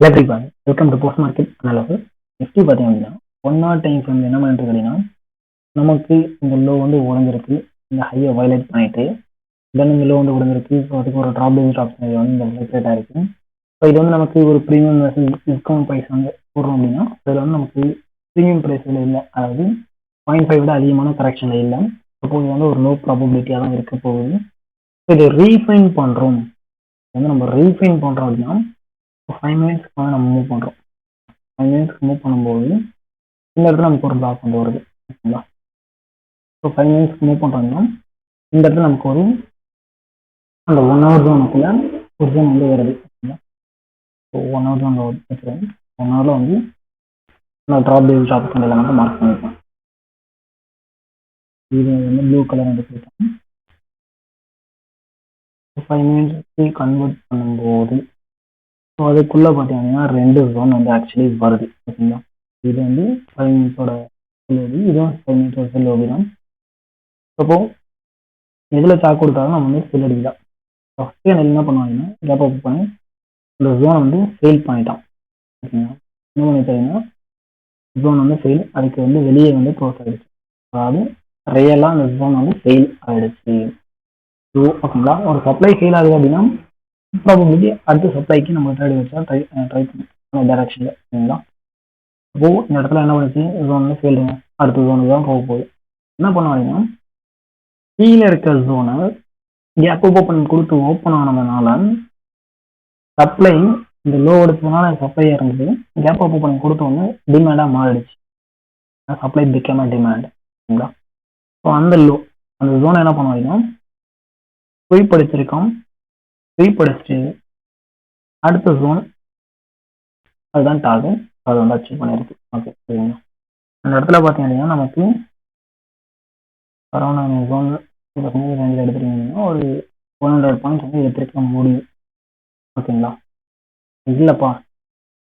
Electric welcome to post market analysis. Nifty பார்த்தீங்க அப்படின்னா 1 time frame என்ன பண்ணிட்டு அப்படின்னா நமக்கு இந்த லோ வந்து உடஞ்சிருக்கு, இந்த ஹையை வயலேட் பண்ணிட்டு தென் இந்த லோ வந்து உடஞ்சிருக்கு. ஸோ அதுக்கு ஒரு ட்ராப் ஆப்ஷன் வந்து இந்த ரிலேட் ஆயிருக்கு. ஸோ இது வந்து நமக்கு ஒரு ப்ரீமியம் டிஸ்கவுண்ட் ப்ரைஸ் வந்து போடுறோம் அப்படின்னா இதில் வந்து நமக்கு ப்ரீமியம் ப்ரைஸில் இல்லை, அதாவது 0.5 விட அதிகமான கரெக்ஷனில் இல்லை. சப்போஸ் வந்து ஒரு லோ ப்ராபபிலிட்டியாக தான் இருக்க போகுது. ஸோ இதை ரீஃபைன் பண்ணுறோம், வந்து நம்ம ரீஃபைன் பண்ணுறோம் அப்படின்னா 5 மினிட்ஸ்க்கு வந்து நம்ம மூவ் பண்ணுறோம். 5 மினிட்ஸ்க்கு மூவ் பண்ணும்போது இந்த இடத்துல நமக்கு ஒரு பிளாக் வந்து வருது, ஓகேங்களா. ஸோ 5 மினிட்ஸ்க்கு மூவ் பண்ணுறோம்னா இந்த இடத்துல நமக்கு ஒரு அந்த 1 ஹவர் ஜோனுக்குள்ள ஒரு ஜோன் வந்து வருது, ஓகேங்களா. ஸோ 1 ஹவர் ஜோன் வச்சுருக்கேன். 1 ஹவரில் வந்து நான் ட்ராப் கண்டில் வந்து மார்க் பண்ணியிருக்கேன். இது வந்து ப்ளூ கலர் வந்து போயிட்டேன். 5 மினிட்ஸ்க்கு கன்வெர்ட் பண்ணும்போது ஸோ அதுக்குள்ளே பார்த்தீங்கன்னா 2 ஜோன் வந்து ஆக்சுவலி வருது, ஓகேங்களா. இது வந்து 5 மினிட்ஸோட செல்லோடி, இதுவும் 5 மினிட்ஸோட செல்லோடி தான். அப்போ எதில் சாக் கொடுத்தாலும் நம்ம வந்து செல் அடிக்கலாம். ஃபஸ்ட்டு எனக்கு என்ன பண்ணுவாங்கன்னா கேப் அப் பண்ணி இந்த ஜோனை வந்து ஃபெயில் பண்ணிட்டான், ஓகேங்களா. என்ன பண்ணிட்டாங்கன்னா ஜோன் வந்து ஃபெயில், அதுக்கு வந்து வெளியே வந்து க்ளோஸ் ஆகிடுச்சு, அதாவது ரியலாக அந்த ஜோன் வந்து ஃபெயில் ஆகிடுச்சு. ஸோ ஓகேங்களா, ஒரு சப்ளை ஃபெயில் ஆகுது அப்படின்னா ப்ராபபிலிட்டி அடுத்த சப்ளைக்கு நம்ம ட்ரேட் வச்சா ட்ரை பண்ணி டைரக்ஷனில், ஓகேங்களா. அப்போ இந்த இடத்துல என்ன பண்ணுச்சு, ஜோன் வந்து ஃபெயிலுங்க, அடுத்த ஜோனுக்கு தான் போக போகுது. என்ன பண்ணுவாங்கன்னா கீழே இருக்க ஜோனை கேப் ஓப்பன் கொடுத்து ஓப்பன் ஆனதுனால சப்ளை இந்த லோ எடுத்ததுனால சப்ளை இருந்தது, கேப் ஓப்பன் கொடுத்து வந்து டிமாண்டாக மாறிடுச்சு, சப்ளை பிகேம் டிமாண்ட், ஓகேங்களா. ஸோ அந்த லோ அந்த ஜோனை என்ன பண்ணுவாங்கன்னா படிச்சிருக்கோம், படிச்சுட்டு அடுத்த ஜோன் அதுதான் டார்கெட், அதை வந்து அச்சீவ் பண்ணியிருக்கு, ஓகே சரிங்களா. அந்த இடத்துல பார்த்தீங்கன்னா நமக்கு அரௌண்ட் ஜோன் ரேஞ்சில் எடுத்துட்டீங்கன்னா ஒரு 100 பாயிண்ட்ஸ் வந்து எடுத்துருக்க முடியும், ஓகேங்களா. இல்லைப்பா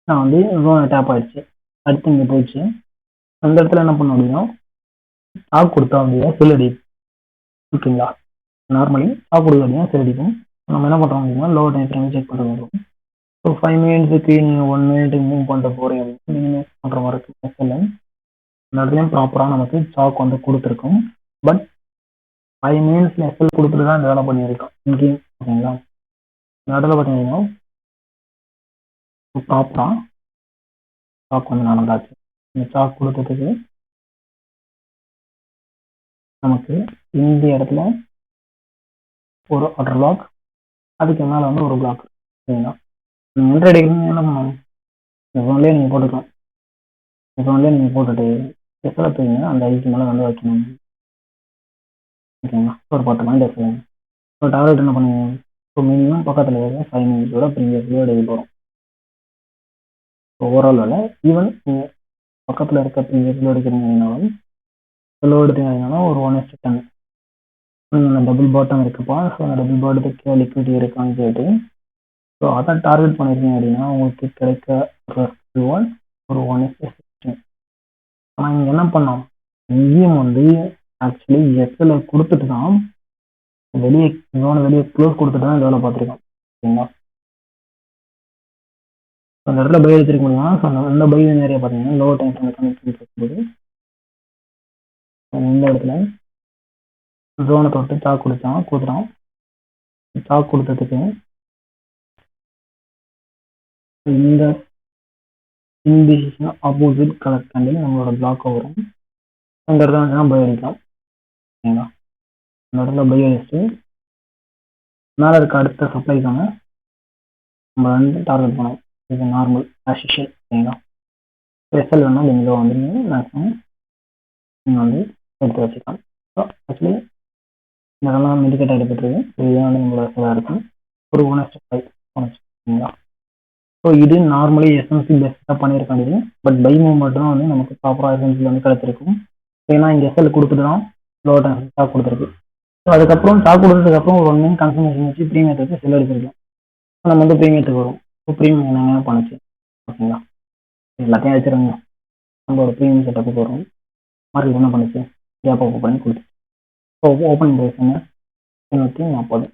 நான் வந்து ஜோனை டேப் ஆயிடுச்சு, அடுத்து இங்கே போயிடுச்சு, அந்த இடத்துல என்ன பண்ண அப்படின்னா ஸ்டாக் கொடுத்தா அப்படின்னா செல் அடிக்கும், ஓகேங்களா. நார்மலி ஸ்டாக் கொடுத்தா அப்படின்னா செல் அடிக்கும். நம்ம என்ன பண்ணுறோம் அப்படின்னா லோ டைம் ஃப்ரேம் செக் பண்ணுறோம். ஸோ 5 மினிட்ஸுக்கு நீங்கள் 1 மினிட்டுக்கு மூவ் பண்ணிட்டு போகிறீங்க அப்படின்னு நீங்கள் பண்ணுற மாதிரி இருக்கு செல்ல. அந்த இடத்துலையும் ப்ராப்பராக நமக்கு ஸ்டாக் வந்து கொடுத்துருக்கோம். பட் 5 மினிட்ஸில் எஸ்எல் கொடுத்துட்டு தான் இந்த வேலை பண்ணியிருக்கோம் இங்கேயும், ஓகேங்களா. இந்த இடத்துல பார்த்தீங்கன்னா ப்ராப்பராக ஸ்டாக் வந்து நடந்தாச்சு. இந்த ஸ்டாக் கொடுத்ததுக்கு நமக்கு இந்த இடத்துல ஒரு ஆர்டர் பிளாக், அதுக்கு மேலே வந்து ஒரு பிளாக், ஓகேங்களா. நீங்கள் என்ட்ரி அடிக்கணும் என்ன பண்ணணும், இந்த ஃபோன்லேயே நீங்கள் போட்டுக்கலாம். இந்த ஃபோன்லேயே நீங்கள் போட்டுட்டு எஸ்எல் எடுத்துக்கிங்க, அந்த ஐக்கு மேலே வந்து வைக்கணும், ஓகேங்களா. ஒரு 10 பாயிண்ட் எடுத்துக்கோங்க. ஸோ டார்கெட் என்ன பண்ணுங்க, ஸோ மினிமம் பக்கத்தில் இருக்க 5 மினிட்ஸோட ப்ரீவியஸ் எடுக்க போகிறோம். ஸோ ஓவரால் வேலை ஈவன் நீங்கள் பக்கத்தில் இருக்க ப்ரீவியஸ் எடுக்கிறீங்கனாலும் லோ எடுத்தீங்கன்னா ஒரு 1:10 அந்த டபுள் பாட்டம் இருக்குப்பா. ஸோ அந்த டபுள் பாட்டத்துக்கு லிக்விடிட்டி இருக்கான்னு கேட்டு ஸோ அதை டார்கெட் பண்ணியிருக்கீங்க அப்படின்னா உங்களுக்கு கிடைக்க ரிவார்ட் ஒரு 1:16. ஆனால் இங்கே என்ன பண்ணோம், இங்கேயும் வந்து ஆக்சுவலி எஸ்எல் கொடுத்துட்டு தான் வெளியே வெளியே க்ளோஸ் கொடுத்துட்டு தான் இந்த வேலை பார்த்துருக்கோம், ஓகேங்களா. அந்த இடத்துல பை எடுத்துருக்க முடியுமா, ஸோ அந்த பை நிறைய பார்த்தீங்கன்னா லோ டைம் கனெக்ட் இருக்கும்போது இந்த இடத்துல ஜோனை தொட்டு ஸ்டாக் கொடுத்துட்டான். ஸ்டாக் கொடுத்ததுக்கு இந்த இன்டிசிஷன் ஆப்போசிட் கலர் கேண்டில் நம்மளோட பிளாக் வரும். அந்த இடத்துல வந்து பை அடிக்கலாம், ஓகேங்களா. அந்த இடத்துல பை அடிச்சுட்டு மேலே இருக்க அடுத்த சப்ளைக்கான நம்ம வந்து டார்கெட் பண்ணோம். இது நார்மல் ஆஷிஷியல், ஓகேங்களா. எஸ்எல் வேணால் நீங்கள் வந்து மேக்ஸிமம் நீங்கள் வந்து எடுத்து வச்சுக்கலாம். ஸோ ஆக்சுவலி இதெல்லாம் மெடிக்கேட் எடுத்துட்டு இதுதான் வந்து நம்மளோட எஸ்எல்லாக இருக்கும், ஒரு 1:5, ஓகேங்களா. ஸோ இது நார்மலி எஸ்எம்சி பெஸ்ட்டாக பண்ணியிருக்காங்க. பட் பை மூவ்மெண்ட் தான் வந்து நமக்கு ப்ராப்பராக எஸ்எம்சி வந்து கிடைச்சிருக்கும். ஏன்னா இங்கே எஸ்எல் கொடுத்துட்டு தான் லோ டைம் ஸ்டாக் கொடுத்துருக்கு. ஸோ அதுக்கப்புறம் ஸ்டாக் கொடுத்ததுக்கப்புறம் ஒரு 1 மினிட் கன்ஃபர்மேஷன் வச்சு ப்ரீமியத்துக்கு செல் எடுத்துருக்கலாம். நம்ம வந்து ப்ரீமியத்துக்கு வரும். ஸோ ப்ரீமியம் என்னங்க பண்ணுச்சு, ஓகேங்களா. எல்லாத்தையும் அடிச்சிருங்க, நம்மளோட ப்ரீமியம் செட்டப்புக்கு வரும். மார்க்கெட் என்ன பண்ணுச்சு, கேப் ஓப்பன் பண்ணி கொடுத்து ஸோ ஓப்பனிங் ப்ரைஸ் என்ன 740.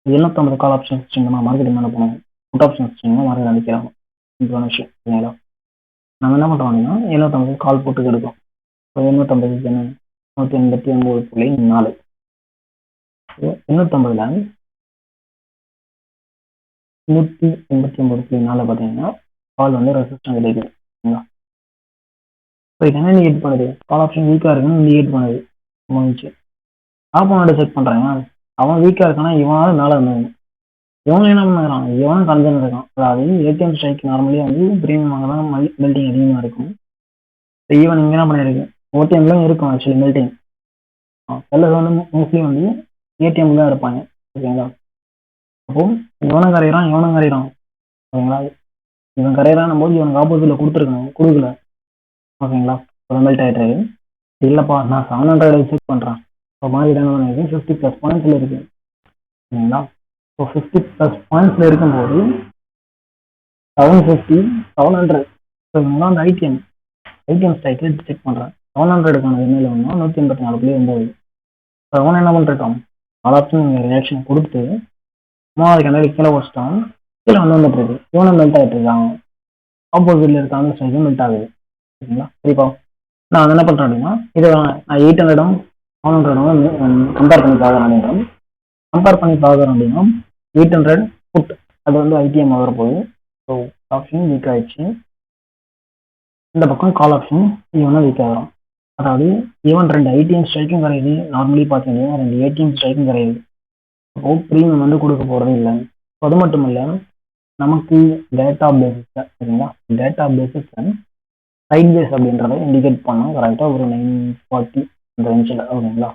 750 கால் ஆப்ஷன் வச்சுருந்தோம்னா மார்க்கெட் என்ன பண்ணுவோம், புட் ஆப்ஷன் வச்சுருந்தோம்னா மார்க்கெட் அடிக்கிறாங்க. சிம்பிளான விஷயம் சரிங்களா. நம்ம என்ன பண்ணுறோம் அப்படின்னா 750 கால் போட்டு எடுக்கும். இப்போ 750 என்ன 189.4. 850ல் 189.4 பார்த்தீங்கன்னா கால் வந்து ரெசிஸ்டன்ஸ் கிடைக்குது சரிங்களா. இப்போ இது என்ன இண்டிகேட் பண்ணுது, கால் ஆப்ஷன் வீக்காக இருக்குன்னு இண்டிகேட் பண்ணுது. முடிஞ்சு ஆப்போனண்ட்டை செக் பண்ணுறாங்க, அவன் வீக்காக இருக்கானா இவனால மேலே வந்தாங்க. இவனும் என்ன பண்ணுறான், இவனும் கன்சர்ன் இருக்கான். அதாவது ஏடிஎம் ஸ்ட்ரைக் நார்மலி வந்து பிரீமியமாக தான் மெல்டிங் அதிகமாக இருக்கும். ஈவன் இங்கே என்ன பண்ணியிருக்கு, ஓடிஎம்லாம் இருக்கும் ஆக்சுவலி மெல்டிங். செல்லர் வந்து மோஸ்ட்லி வந்து ஏடிஎம் தான் இருப்பாங்க ஓகேங்களா. அப்போ இவனும் கரையிறான் இவனும் கரையிறான் ஓகேங்களா. இவன் கரையிறான் போது இவனுக்கு ஆப்போசிட்ல கொடுத்துருக்கணும், கொடுக்கல ஓகேங்களா. ஒரு மெல்ட் ஆகிட்டு இல்லைப்பா நான் 700 செக் பண்ணுறேன். இப்போ மாதிரி என்ன 50+ பாயிண்ட்ஸில் இருக்கு ஓகேங்களா. இப்போ 50+ பாயிண்ட்ஸில் இருக்கும்போது 750 700 ஓகேங்களா. அந்த ஐடிஎம் ஸ்ட்ரைக்கு செக் பண்ணுறேன். 700க்கான எண்ணில் வந்து 184.9. இப்போ அவன் என்ன பண்ணிருக்கான், ஆப்ஷன் ரியாக்ஷன் கொடுத்து 3வது கண்ணாடி கீழே வச்சிட்டான். கீழே வந்துட்டு இருக்கு, இவனும் மெல்ட் ஆகிட்டு இருக்கான். ஆப்போசிட்ல இருக்க அந்த ஸ்ட்ரைக்கும் மெல்ட் ஆகுது சரிங்களா. சரிப்பா நான் என்ன பண்ணுறேன் அப்படின்னா இதை நான் 800 700 கம்பேர் பண்ணி பார்க்குறேன் அப்படின்னா கம்பேர் பண்ணி பார்க்குறோம் அப்படின்னா 800 புட் அது வந்து ஐடிஎம் வரப்போகுது. ஸோ ஆப்ஷன் வீக் ஆயிடுச்சு. இந்த பக்கம் கால் ஆப்ஷன் ஈவனாக வீக் ஆகிறோம். அதாவது ஈவன் 2 ஐடிஎம் ஸ்ட்ரைக்கும் கிடையாது, நார்மலி பார்த்தீங்கன்னா 2 ஏடிஎம் ஸ்ட்ரைக்கும் கிடையாது. அப்போ ப்ரீமியம் வந்து கொடுக்க போகிறது இல்லை. அது மட்டும் இல்லை, நமக்கு டேட்டா பேஸிஸில் சரிங்களா, டேட்டா பேஸிஸில் சைட் பேஸ் அப்படின்றத இண்டிகேட் பண்ணோம் கரெக்டாக ஒரு 940 அந்த ரேஞ்சில் ஓகேங்களா.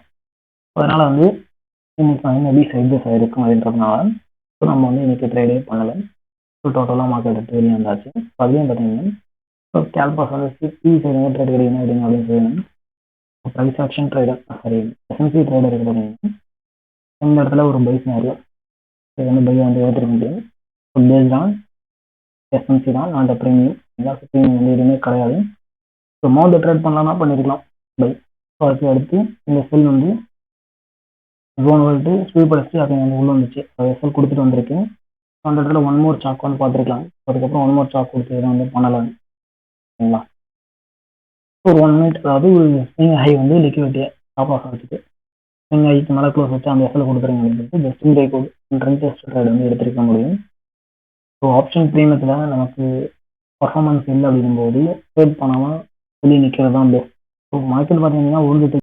அதனால் வந்து இன்னைக்கு வந்து மேபி சைட் பேஸ் ஆகிருக்கும் அப்படின்றதுனால ஸோ நம்ம வந்து இன்னைக்கு ட்ரேடே பண்ணலை. ஸோ டோட்டலாக மார்க்கெட் எடுத்து வெளியே வந்தாச்சு. அதுலேயும் பார்த்தீங்கன்னா ஸோ கேல்பாஸ் வந்து பி சைடு ட்ரேட் கிடைக்கணும் அப்படின்னு சொல்லணும். ப்ரைஸ் ஆக்ஷன் ட்ரேடர் சரி எஸ்என்சி ட்ரேடர் இருக்கு பார்த்தீங்கன்னா இந்த இடத்துல ஒரு பை சினாரியோ இது வந்து பை வந்து எடுத்துருக்க முடியும். ஸோ பேஸ்ட் ஆன் எஸ்என்சி தான், நாட் ப்ரீமியம். எல்லா ப்ரீமியம் வந்து எதுவுமே கிடையாது. ஸோ மோட் ட்ரேட் பண்ணலாம்னா பண்ணிருக்கலாம் பை. ஸோ அதுக்கு அடுத்து இந்த செல் வந்து ஜோன் வந்துட்டு ஸ்வீப் அடிச்சு அது வந்து உள்ள வந்துச்சு, எஸ்எல் கொடுத்துட்டு வந்திருக்கு. அந்த இடத்துல ஒன் மோர் சாக் வந்து பார்த்துருக்கலாம். அதுக்கப்புறம் ஒன் மோர் சாக் கொடுத்து வந்து பண்ணலாம் சரிங்களா. ஒரு 1 மினிட் அதாவது ஒரு ஸ்விங் ஹை வந்து லிக்விடிட்டியை டாப் ஆஃப் வச்சுட்டு ஸ்விங் ஹைக்கு மேலே க்ளோஸ் வச்சு அந்த இடத்துல கொடுத்துருங்க அப்படின்னு சொல்லிட்டு just break out test trade வந்து எடுத்துருக்க முடியும். ஸோ ஆப்ஷன் ப்ரீமியத்தில் நமக்கு பர்ஃபார்மன்ஸ் இல்லை அப்படிங்கும்போது ட்ரேட் பண்ணாமல் வெளியே நிற்கிறது தான் பெஸ்ட். ஸோ மார்க்கெட் பார்த்தீங்கன்னா உருந்துட்டு